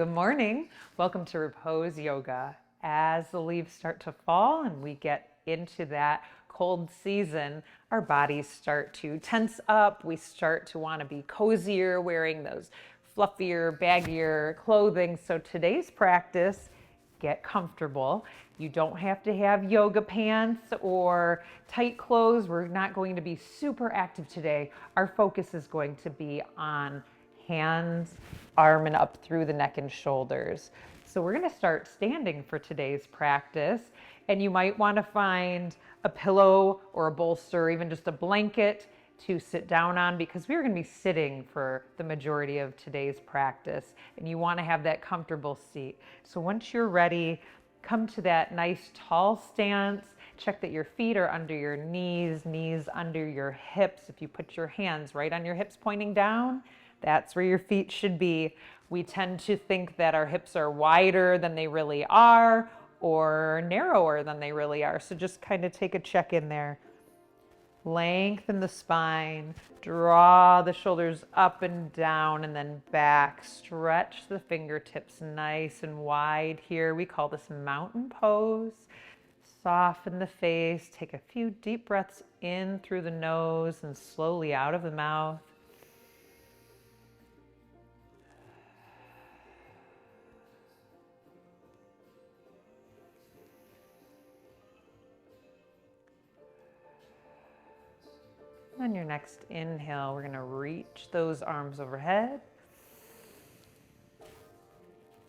Good morning. Welcome to Repose Yoga. As the leaves start to fall and we get into that cold season, our bodies start to tense up. We start to want to be cozier, wearing those fluffier, baggier clothing. So today's practice, get comfortable. You don't have to have yoga pants or tight clothes. We're not going to be super active today. Our focus is going to be on hands, arm, and up through the neck and shoulders. So we're going to start standing for today's practice. And you might want to find a pillow or a bolster, or even just a blanket to sit down on, because we're going to be sitting for the majority of today's practice. And you want to have that comfortable seat. So once you're ready, come to that nice tall stance. Check that your feet are under your knees, knees under your hips. If you put your hands right on your hips pointing down, that's where your feet should be. We tend to think that our hips are wider than they really are or narrower than they really are. So just kind of take a check in there. Lengthen the spine, draw the shoulders up and down and then back. Stretch the fingertips nice and wide here. We call this mountain pose. Soften the face. Take a few deep breaths in through the nose and slowly out of the mouth. On your next inhale, we're going to reach those arms overhead.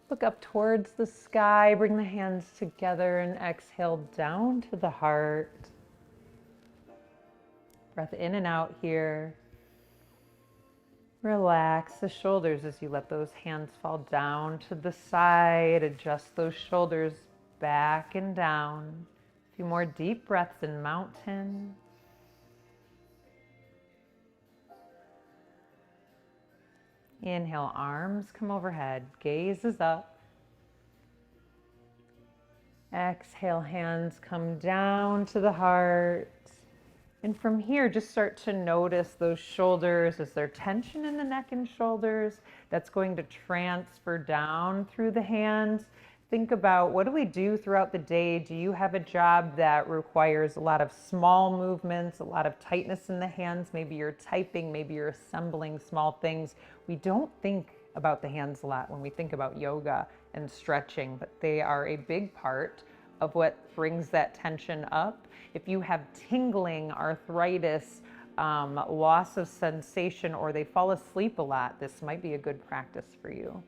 Look up towards the sky, bring the hands together and exhale down to the heart. Breath in and out here. Relax the shoulders as you let those hands fall down to the side. Adjust those shoulders back and down. A few more deep breaths in mountain. Inhale, arms come overhead, gaze is up. Exhale, hands come down to the heart. And from here, just start to notice those shoulders. Is there tension in the neck and shoulders? That's going to transfer down through the hands. Think about, what do we do throughout the day? Do you have a job that requires a lot of small movements, a lot of tightness in the hands? Maybe you're typing, maybe you're assembling small things. We don't think about the hands a lot when we think about yoga and stretching, but they are a big part of what brings that tension up. If you have tingling, arthritis, loss of sensation, or they fall asleep a lot, this might be a good practice for you.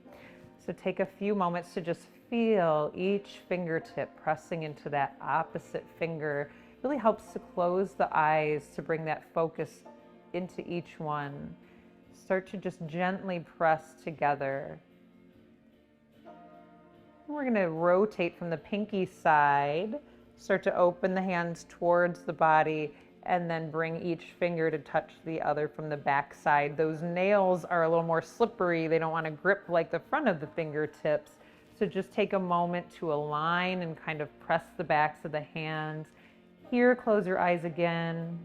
So take a few moments to just feel each fingertip pressing into that opposite finger. It really helps to close the eyes to bring that focus into each one. Start to just gently press together. We're going to rotate from the pinky side. Start to open the hands towards the body and then bring each finger to touch the other from the back side. Those nails are a little more slippery. They don't want to grip like the front of the fingertips. So just take a moment to align and kind of press the backs of the hands. Here, close your eyes again.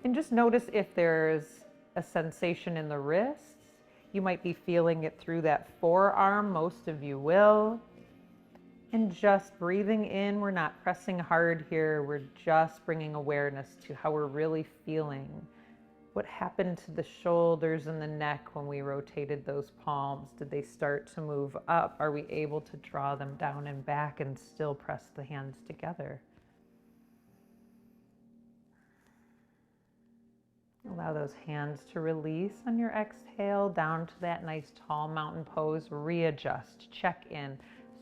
And just notice if there's a sensation in the wrists. You might be feeling it through that forearm. Most of you will. And just breathing in, we're not pressing hard here. We're just bringing awareness to how we're really feeling. What happened to the shoulders and the neck when we rotated those palms? Did they start to move up? Are we able to draw them down and back and still press the hands together? Allow those hands to release on your exhale down to that nice tall mountain pose. Readjust, check in.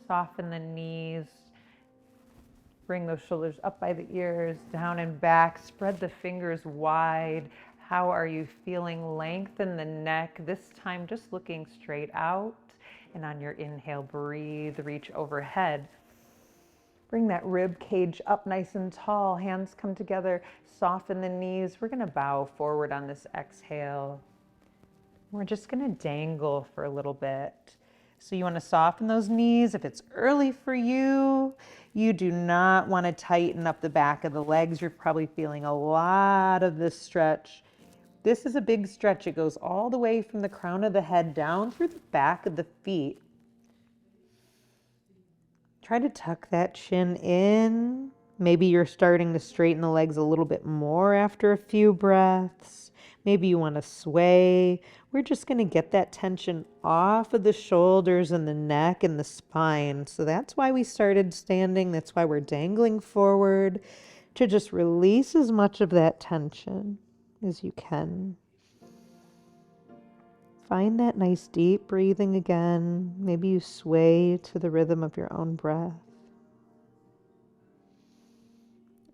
Soften the knees, bring those shoulders up by the ears, down and back, spread the fingers wide. How are you feeling? Lengthen the neck, this time just looking straight out. And on your inhale, breathe, reach overhead. Bring that rib cage up nice and tall, hands come together, soften the knees. We're gonna bow forward on this exhale. We're just gonna dangle for a little bit. So you want to soften those knees. If it's early for you, you do not want to tighten up the back of the legs. You're probably feeling a lot of this stretch This is a big stretch. It goes all the way from the crown of the head down through the back of the feet. Try to tuck that chin in. Maybe you're starting to straighten the legs a little bit more after a few breaths. Maybe you want to sway. We're just going to get that tension off of the shoulders and the neck and the spine. So that's why we started standing. That's why we're dangling forward, to just release as much of that tension as you can. Find that nice deep breathing again. Maybe you sway to the rhythm of your own breath.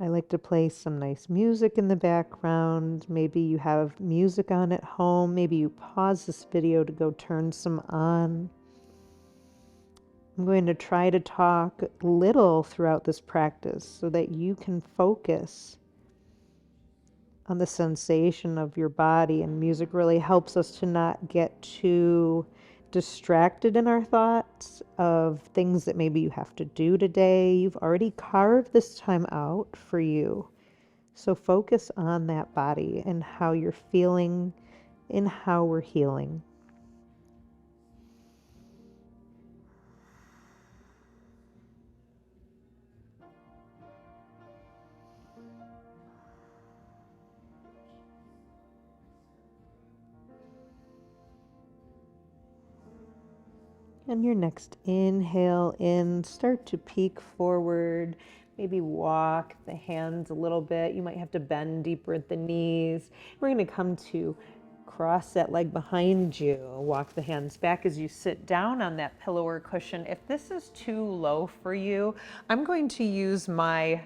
I like to play some nice music in the background. Maybe you have music on at home. Maybe you pause this video to go turn some on. I'm going to try to talk little throughout this practice so that you can focus on the sensation of your body. And music really helps us to not get too distracted in our thoughts of things that maybe you have to do today. You've already carved this time out for you. So focus on that body and how you're feeling and how we're healing. And your next inhale in, start to peek forward. Maybe walk the hands a little bit. You might have to bend deeper at the knees. We're going to come to cross that leg behind you. Walk the hands back as you sit down on that pillow or cushion. If this is too low for you, I'm going to use my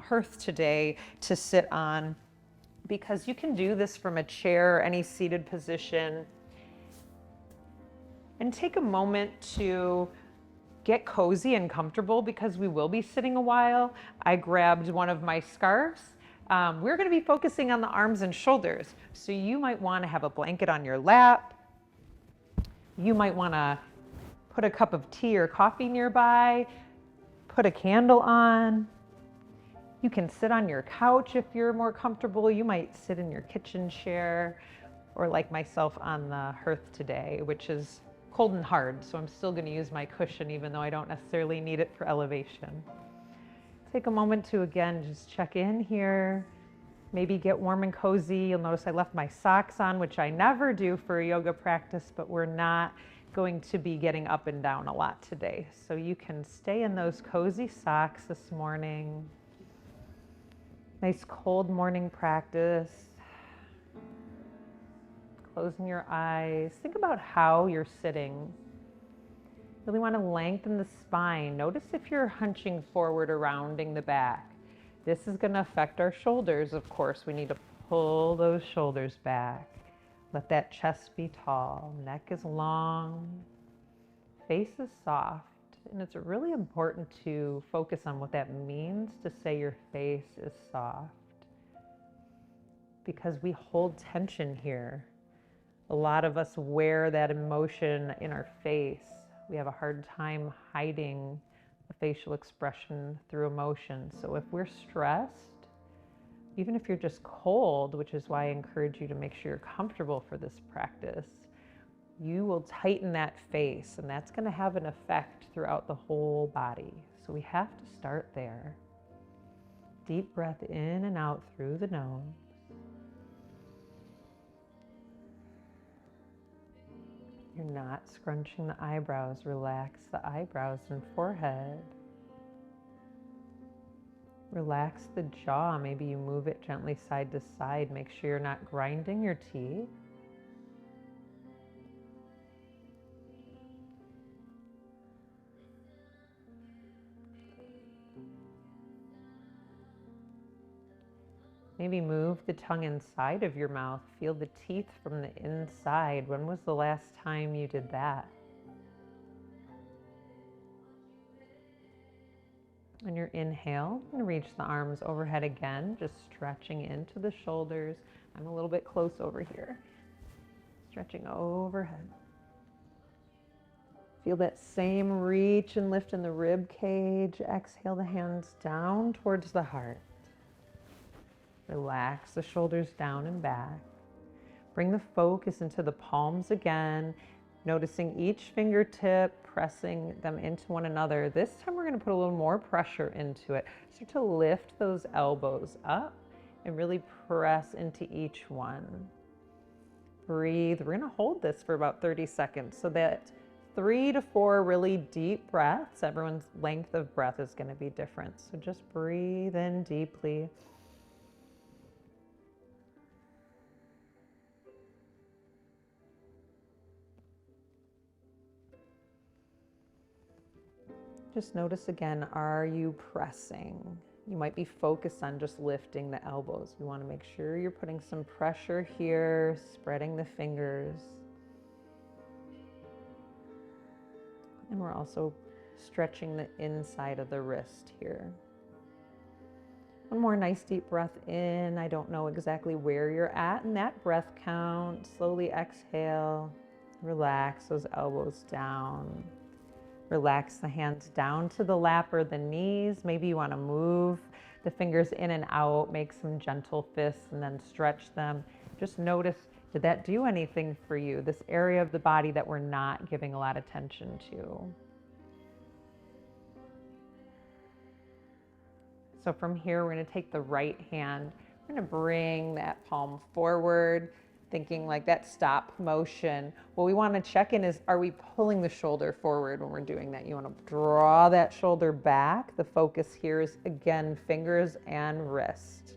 hearth today to sit on, because you can do this from a chair or any seated position. And take a moment to get cozy and comfortable, because we will be sitting a while. I grabbed one of my scarves. We're going to be focusing on the arms and shoulders. So you might want to have a blanket on your lap. You might want to put a cup of tea or coffee nearby, put a candle on. You can sit on your couch if you're more comfortable. You might sit in your kitchen chair, or like myself on the hearth today, which is cold and hard, so I'm still going to use my cushion even though I don't necessarily need it for elevation. Take a moment to, again, just check in here. Maybe get warm and cozy. You'll notice I left my socks on, which I never do for a yoga practice, but we're not going to be getting up and down a lot today. So you can stay in those cozy socks this morning. Nice cold morning practice. Closing your eyes. Think about how you're sitting. Really want to lengthen the spine. Notice if you're hunching forward or rounding the back. This is going to affect our shoulders, of course. We need to pull those shoulders back. Let that chest be tall. Neck is long. Face is soft. And it's really important to focus on what that means to say your face is soft, because we hold tension here. A lot of us wear that emotion in our face. We have a hard time hiding a facial expression through emotion. So if we're stressed, even if you're just cold, which is why I encourage you to make sure you're comfortable for this practice, you will tighten that face, and that's going to have an effect throughout the whole body. So we have to start there. Deep breath in and out through the nose. You're not scrunching the eyebrows. Relax the eyebrows and forehead. Relax the jaw. Maybe you move it gently side to side. Make sure you're not grinding your teeth. Maybe move the tongue inside of your mouth. Feel the teeth from the inside. When was the last time you did that? On your inhale, and reach the arms overhead again, just stretching into the shoulders. I'm a little bit close over here. Stretching overhead. Feel that same reach and lift in the rib cage. Exhale the hands down towards the heart. Relax the shoulders down and back. Bring the focus into the palms again, noticing each fingertip, pressing them into one another. This time we're going to put a little more pressure into it. Start to lift those elbows up and really press into each one. Breathe. We're going to hold this for about 30 seconds so that 3 to 4 really deep breaths. Everyone's length of breath is going to be different. So just breathe in deeply. Just notice again, are you pressing? You might be focused on just lifting the elbows. You want to make sure you're putting some pressure here, spreading the fingers. And we're also stretching the inside of the wrist here. One more nice deep breath in. I don't know exactly where you're at in that breath count. Slowly exhale. Relax those elbows down. Relax the hands down to the lap or the knees. Maybe you want to move the fingers in and out, make some gentle fists, and then stretch them. Just notice, did that do anything for you? This area of the body that we're not giving a lot of attention to. So from here, we're going to take the right hand. We're going to bring that palm forward, thinking like that stop motion. What we want to check in is, are we pulling the shoulder forward when we're doing that? You want to draw that shoulder back. The focus here is, again, fingers and wrist.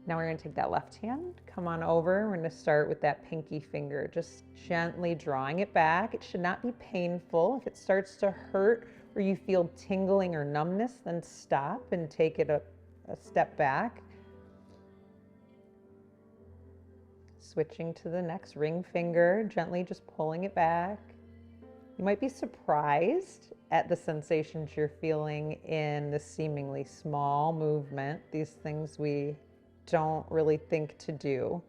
Now we're going to take that left hand, come on over. We're going to start with that pinky finger, just gently drawing it back. It should not be painful. If it starts to hurt or you feel tingling or numbness, then stop and take it a step back. Switching to the next ring finger, gently just pulling it back. You might be surprised at the sensations you're feeling in this seemingly small movement, these things we don't really think to do.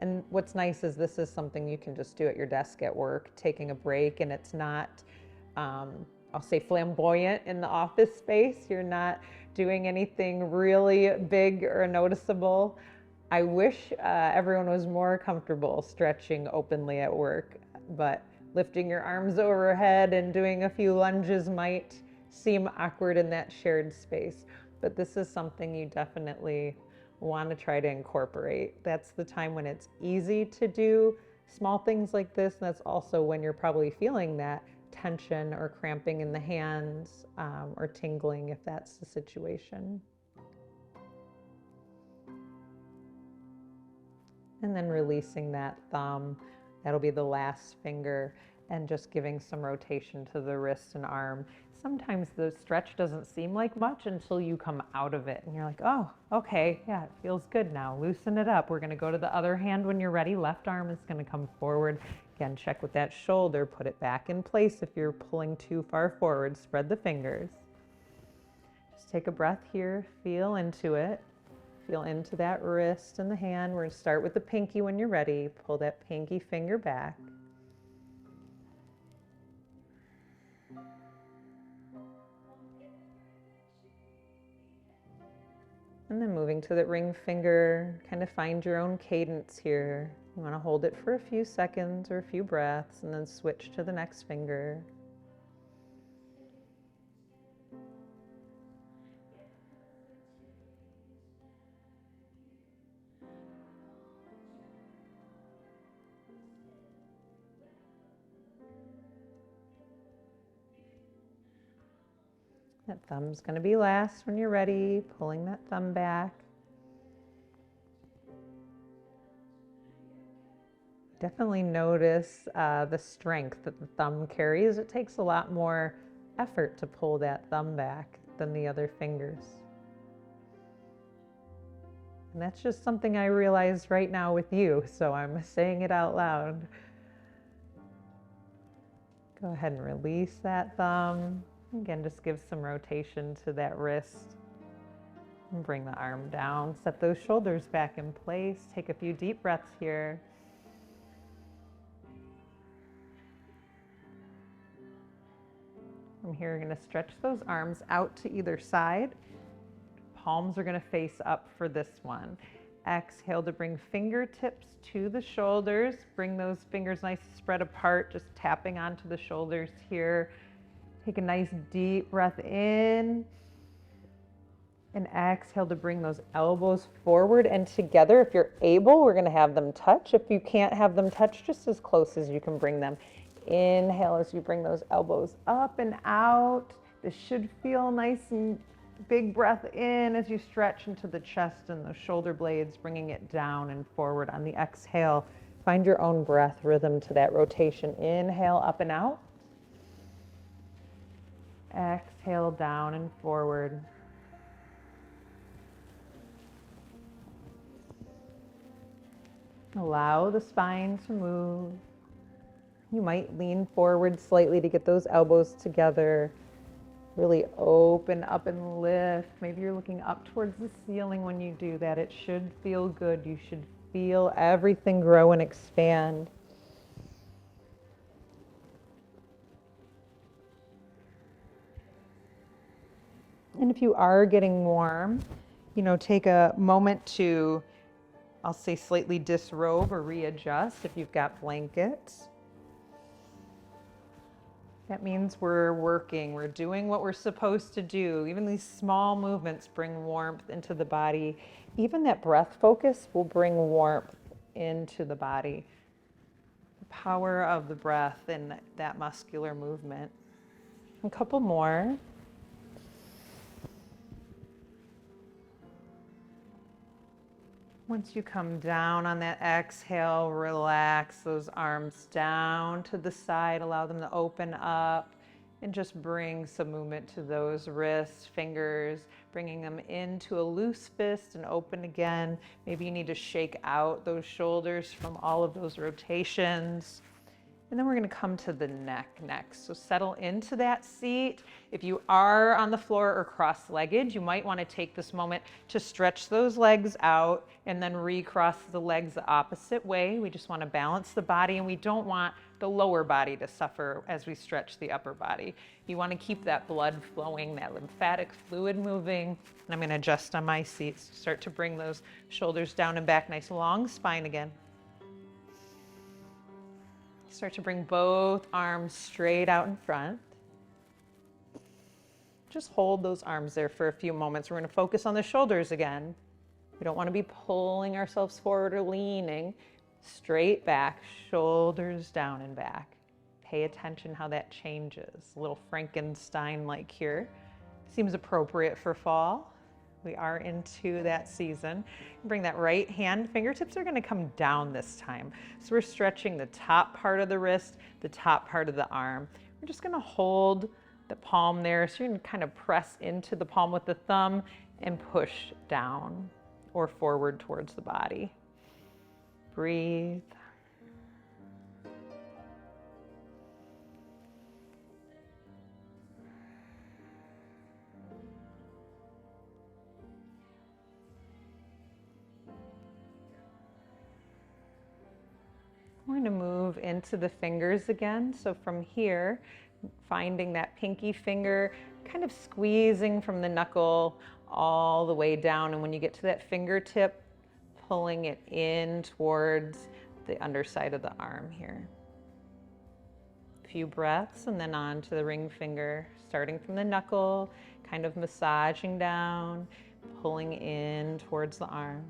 And what's nice is this is something you can just do at your desk at work, taking a break, and it's not, I'll say, flamboyant in the office space. You're not doing anything really big or noticeable. I wish everyone was more comfortable stretching openly at work, but lifting your arms overhead and doing a few lunges might seem awkward in that shared space. But this is something you definitely want to try to incorporate. That's the time when it's easy to do small things like this. And that's also when you're probably feeling that tension or cramping in the hands or tingling, if that's the situation. And then releasing that thumb, that'll be the last finger, and just giving some rotation to the wrist and arm. Sometimes the stretch doesn't seem like much until you come out of it and you're like, oh, okay, yeah, it feels good now. Loosen it up. We're going to go to the other hand when you're ready. Left arm is going to come forward. Again, check with that shoulder, put it back in place. If you're pulling too far forward, spread the fingers. Just take a breath here, feel into it. Feel into that wrist and the hand. We're going to start with the pinky when you're ready. Pull that pinky finger back. And then moving to the ring finger, kind of find your own cadence here. You want to hold it for a few seconds or a few breaths and then switch to the next finger. That thumb's going to be last when you're ready, pulling that thumb back. Definitely notice the strength that the thumb carries. It takes a lot more effort to pull that thumb back than the other fingers. And that's just something I realize right now with you, so I'm saying it out loud. Go ahead and release that thumb. Again, just give some rotation to that wrist. And bring the arm down. Set those shoulders back in place. Take a few deep breaths here. From here, you're going to stretch those arms out to either side. palms are going to face up for this one. Exhale to bring fingertips to the shoulders. Bring those fingers nice and spread apart, just tapping onto the shoulders here. Take a nice deep breath in. And exhale to bring those elbows forward and together. If you're able, we're going to have them touch. If you can't have them touch, just as close as you can bring them. Inhale as you bring those elbows up and out. This should feel nice and big breath in as you stretch into the chest and the shoulder blades, bringing it down and forward on the exhale. Find your own breath rhythm to that rotation. Inhale up and out. Exhale down and forward. Allow the spine to move. You might lean forward slightly to get those elbows together. Really open up and lift. Maybe you're looking up towards the ceiling when you do that. It should feel good. You should feel everything grow and expand. And if you are getting warm, take a moment to, I'll say, slightly disrobe or readjust if you've got blankets. That means we're working, we're doing what we're supposed to do. Even these small movements bring warmth into the body. Even that breath focus will bring warmth into the body. The power of the breath and that muscular movement. A couple more. Once you come down on that exhale, relax those arms down to the side, allow them to open up, and just bring some movement to those wrists, fingers, bringing them into a loose fist and open again. Maybe you need to shake out those shoulders from all of those rotations. And then we're going to come to the neck next. So settle into that seat. If you are on the floor or cross-legged, you might want to take this moment to stretch those legs out and then recross the legs the opposite way. We just want to balance the body, and we don't want the lower body to suffer as we stretch the upper body. You want to keep that blood flowing, that lymphatic fluid moving. And I'm going to adjust on my seats. Start to bring those shoulders down and back. Nice long spine again. Start to bring both arms straight out in front. Just hold those arms there for a few moments. We're going to focus on the shoulders again. We don't want to be pulling ourselves forward or leaning. Straight back, shoulders down and back. Pay attention how that changes. A little Frankenstein-like here. Seems appropriate for fall. We are into that season. Bring that right hand, fingertips are going to come down this time. So we're stretching the top part of the wrist, the top part of the arm. We're just going to hold the palm there. So you're going to kind of press into the palm with the thumb and push down or forward towards the body. Breathe. We're going to move into the fingers again. So from here, finding that pinky finger, kind of squeezing from the knuckle all the way down. And when you get to that fingertip, pulling it in towards the underside of the arm here. A few breaths and then on to the ring finger, starting from the knuckle, kind of massaging down, pulling in towards the arm.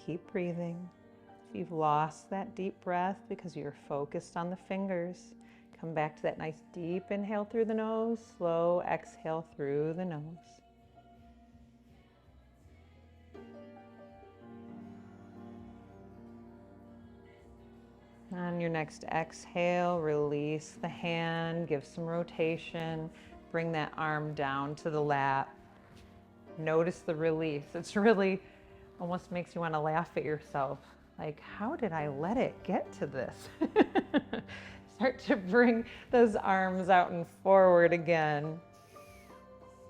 Keep breathing. If you've lost that deep breath because you're focused on the fingers, come back to that nice deep inhale through the nose, slow exhale through the nose. On your next exhale, release the hand, give some rotation, bring that arm down to the lap. Notice the release. It's really Almost makes you want to laugh at yourself. Like, how did I let it get to this? Start to bring those arms out and forward again.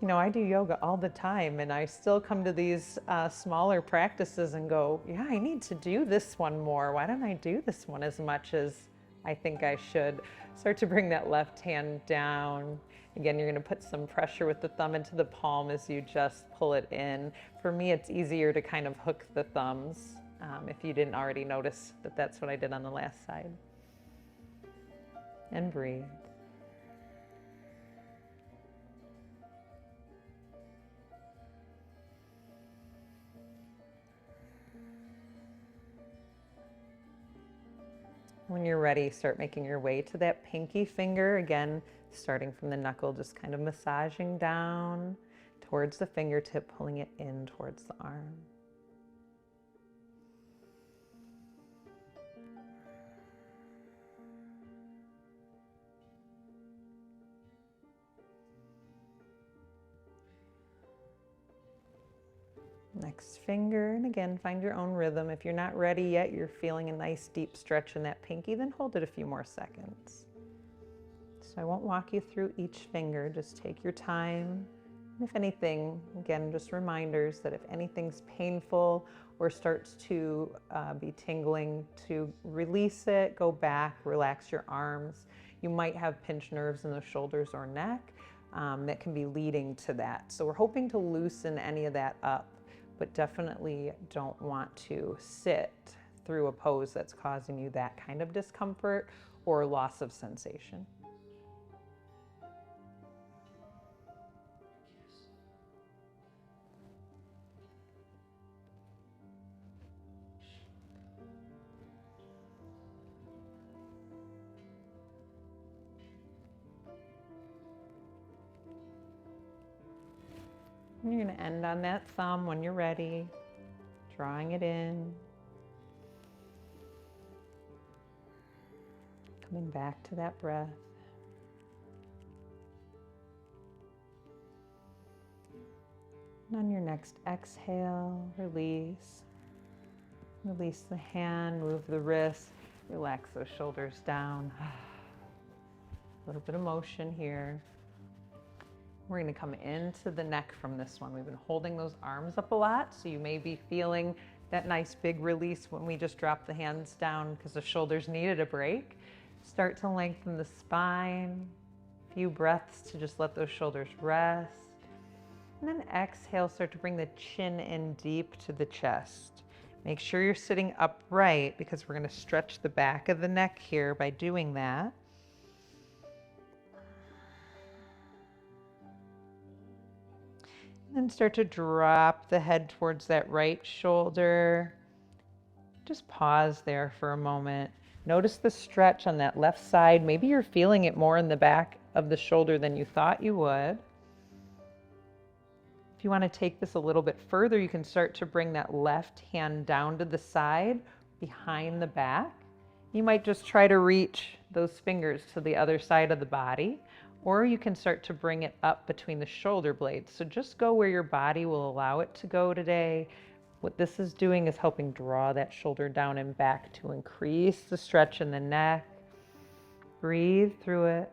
You know, I do yoga all the time, and I still come to these smaller practices and go, yeah, I need to do this one more. Why don't I do this one as much as I think I should? Start to bring that left hand down. Again, you're going to put some pressure with the thumb into the palm as you just pull it in. For me, it's easier to kind of hook the thumbs if you didn't already notice that that's what I did on the last side. And breathe. When you're ready, start making your way to that pinky finger. Again, starting from the knuckle, just kind of massaging down towards the fingertip, pulling it in towards the arm. Next finger, and again, find your own rhythm. If you're not ready yet, you're feeling a nice deep stretch in that pinky, then hold it a few more seconds. So I won't walk you through each finger, just take your time. And if anything, again, just reminders that if anything's painful or starts to be tingling, to release it, go back, relax your arms. You might have pinched nerves in the shoulders or neck that can be leading to that. So we're hoping to loosen any of that up, but definitely don't want to sit through a pose that's causing you that kind of discomfort or loss of sensation. And you're going to end on that thumb when you're ready, drawing it in. Coming back to that breath. And on your next exhale, release. Release the hand, move the wrist, relax those shoulders down. A little bit of motion here. We're going to come into the neck from this one. We've been holding those arms up a lot, so you may be feeling that nice big release when we just drop the hands down because the shoulders needed a break. Start to lengthen the spine. A few breaths to just let those shoulders rest. And then exhale, start to bring the chin in deep to the chest. Make sure you're sitting upright because we're going to stretch the back of the neck here by doing that. And then start to drop the head towards that right shoulder. Just pause there for a moment. Notice the stretch on that left side. Maybe you're feeling it more in the back of the shoulder than you thought you would. If you want to take this a little bit further, you can start to bring that left hand down to the side behind the back. You might just try to reach those fingers to the other side of the body, or you can start to bring it up between the shoulder blades. So just go where your body will allow it to go today. What this is doing is helping draw that shoulder down and back to increase the stretch in the neck. Breathe through it.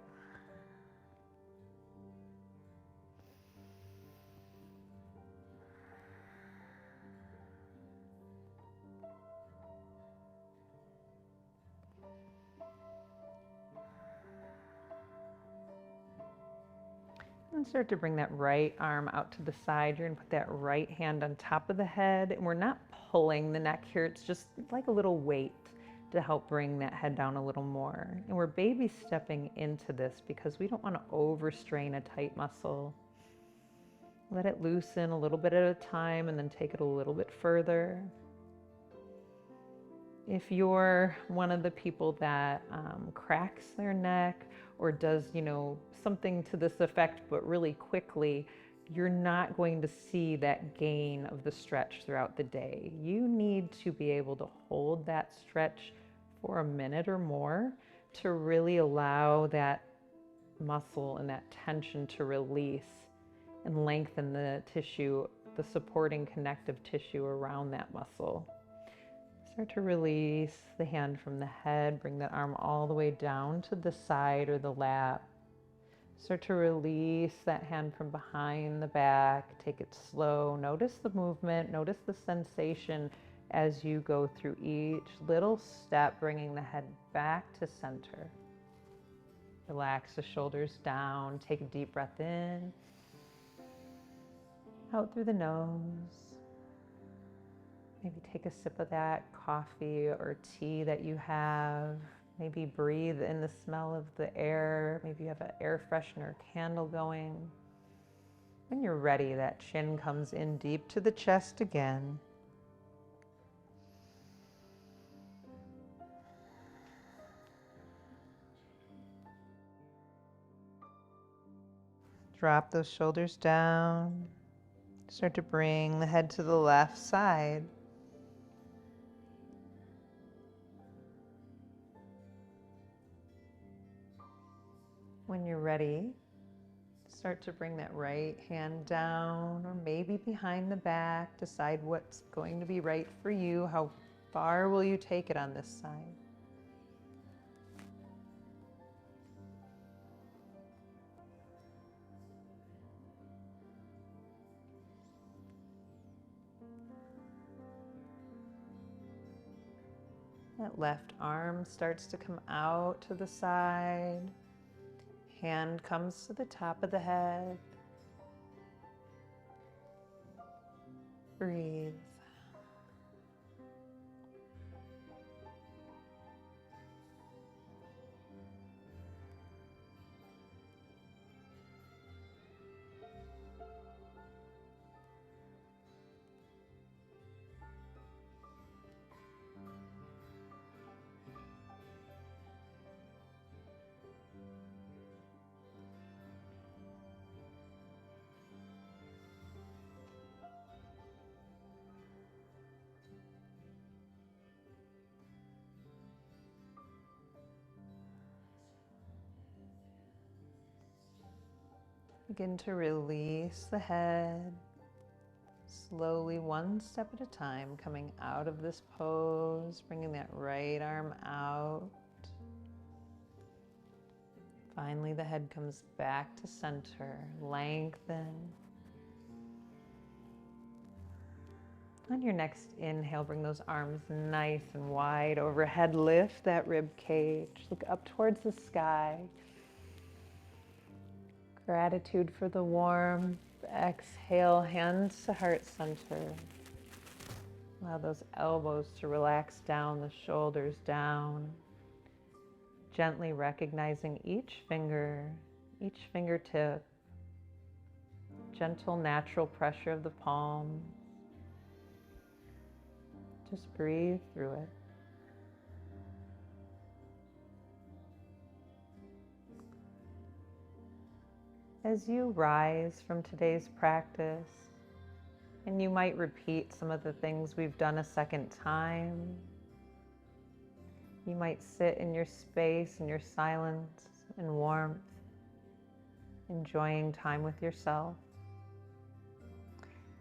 And start to bring that right arm out to the side. You're going to put that right hand on top of the head. And we're not pulling the neck here. It's just like a little weight to help bring that head down a little more. And we're baby stepping into this because we don't want to overstrain a tight muscle. Let it loosen a little bit at a time and then take it a little bit further. If you're one of the people that cracks their neck or does, something to this effect, but really quickly, you're not going to see that gain of the stretch throughout the day. You need to be able to hold that stretch for a minute or more to really allow that muscle and that tension to release and lengthen the tissue the supporting connective tissue around that muscle. Start to release the hand from the head. Bring that arm all the way down to the side or the lap. Start to release that hand from behind the back. Take it slow. Notice the movement. Notice the sensation as you go through each little step, bringing the head back to center. Relax the shoulders down. Take a deep breath in. Out through the nose. Maybe take a sip of that coffee or tea that you have. Maybe breathe in the smell of the air. Maybe you have an air freshener candle going. When you're ready, that chin comes in deep to the chest again. Drop those shoulders down. Start to bring the head to the left side. When you're ready, start to bring that right hand down or maybe behind the back. Decide what's going to be right for you. How far will you take it on this side? That left arm starts to come out to the side. Hand comes to the top of the head. Breathe. Begin to release the head, slowly, one step at a time, coming out of this pose, bringing that right arm out. Finally, the head comes back to center, lengthen. On your next inhale, bring those arms nice and wide overhead, lift that rib cage, look up towards the sky. Gratitude for the warmth. Exhale, hands to heart center. Allow those elbows to relax down, the shoulders down. Gently recognizing each finger, each fingertip. Gentle, natural pressure of the palms. Just breathe through it. As you rise from today's practice, and you might repeat some of the things we've done a second time. You might sit in your space, in your silence and warmth, enjoying time with yourself.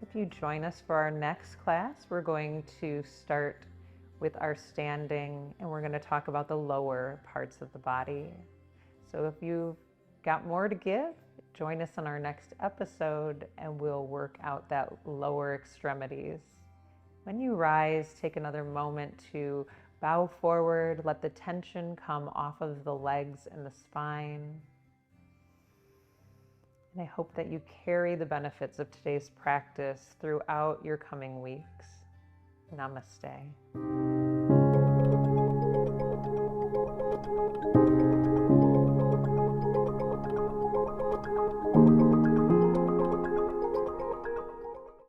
If you join us for our next class, we're going to start with our standing, and we're going to talk about the lower parts of the body. So if you've got more to give, join us on our next episode and we'll work out that lower extremities. When you rise, take another moment to bow forward, let the tension come off of the legs and the spine. And I hope that you carry the benefits of today's practice throughout your coming weeks. Namaste.